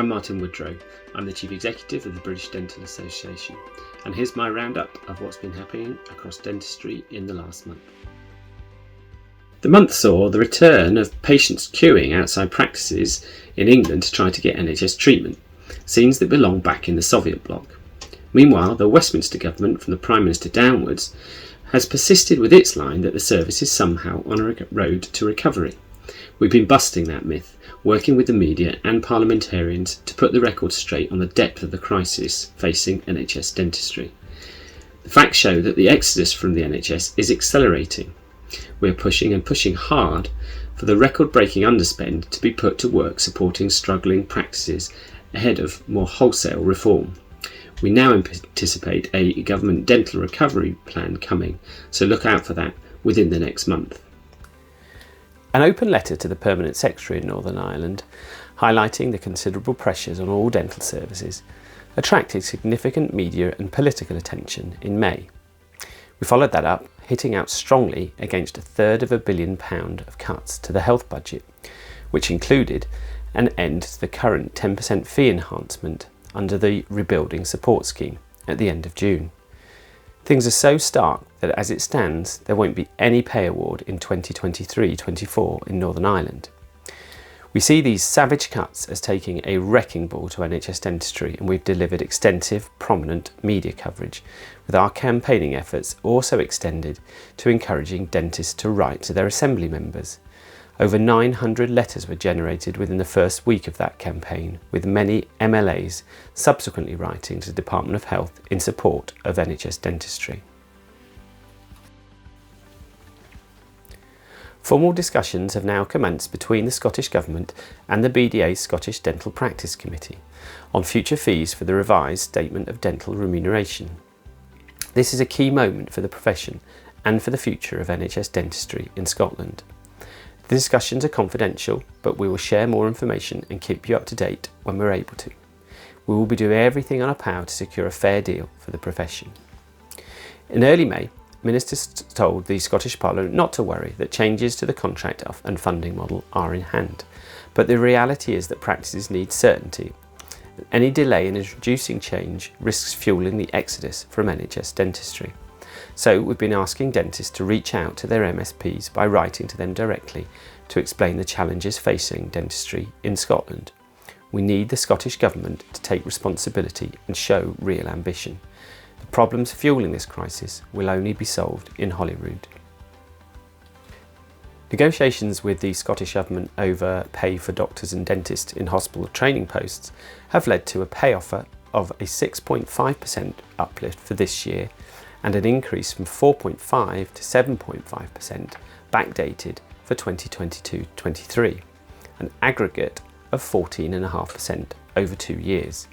I'm Martin Woodrow. I'm the Chief Executive of the British Dental Association, and here's my roundup of what's been happening across dentistry in the last month. The month saw the return of patients queuing outside practices in England to try to get NHS treatment, scenes that belong back in the Soviet bloc. Meanwhile, the Westminster government, from the Prime Minister downwards, has persisted with its line that the service is somehow on a road to recovery. We've been busting that myth, working with the media and parliamentarians to put the record straight on the depth of the crisis facing NHS dentistry. The facts show that the exodus from the NHS is accelerating. We're pushing hard for the record-breaking underspend to be put to work supporting struggling practices ahead of more wholesale reform. We now anticipate a government dental recovery plan coming, so look out for that within the next month. An open letter to the Permanent Secretary in Northern Ireland, highlighting the considerable pressures on all dental services, attracted significant media and political attention in May. We followed that up, hitting out strongly against £1/3 billion of cuts to the health budget, which included an end to the current 10% fee enhancement under the Rebuilding Support Scheme at the end of June. Things are so stark that as it stands, there won't be any pay award in 2023-24 in Northern Ireland. We see these savage cuts as taking a wrecking ball to NHS dentistry, and we've delivered extensive, prominent media coverage, with our campaigning efforts also extended to encouraging dentists to write to their assembly members. Over 900 letters were generated within the first week of that campaign, with many MLAs subsequently writing to the Department of Health in support of NHS dentistry. Formal discussions have now commenced between the Scottish Government and the BDA Scottish Dental Practice Committee on future fees for the revised Statement of Dental Remuneration. This is a key moment for the profession and for the future of NHS dentistry in Scotland. The discussions are confidential, but we will share more information and keep you up to date when we're able to. We will be doing everything in our power to secure a fair deal for the profession. In early May, Ministers told the Scottish Parliament not to worry, that changes to the contract and funding model are in hand. But the reality is that practices need certainty. Any delay in introducing change risks fueling the exodus from NHS dentistry. So we've been asking dentists to reach out to their MSPs by writing to them directly to explain the challenges facing dentistry in Scotland. We need the Scottish Government to take responsibility and show real ambition. The problems fueling this crisis will only be solved in Holyrood. Negotiations with the Scottish Government over pay for doctors and dentists in hospital training posts have led to a pay offer of a 6.5% uplift for this year and an increase from 4.5% to 7.5% backdated for 2022-23, an aggregate of 14.5% over 2 years.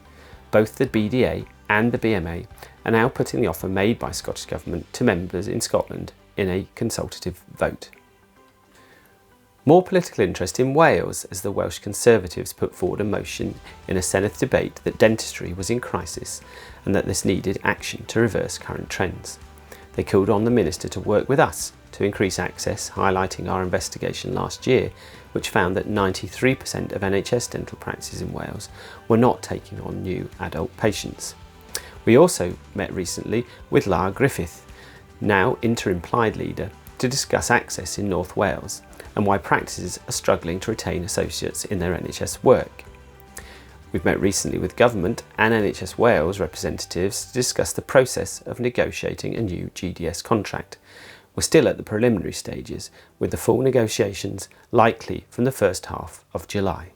Both the BDA and the BMA are now putting the offer made by Scottish Government to members in Scotland in a consultative vote. More political interest in Wales as the Welsh Conservatives put forward a motion in a Senedd debate that dentistry was in crisis and that this needed action to reverse current trends. They called on the Minister to work with us to increase access, highlighting our investigation last year, which found that 93% of NHS dental practices in Wales were not taking on new adult patients. We also met recently with Lara Griffith, now interim Plaid leader, to discuss access in North Wales and why practices are struggling to retain associates in their NHS work. We've met recently with Government and NHS Wales representatives to discuss the process of negotiating a new GDS contract. We're still at the preliminary stages, with the full negotiations likely from the first half of July.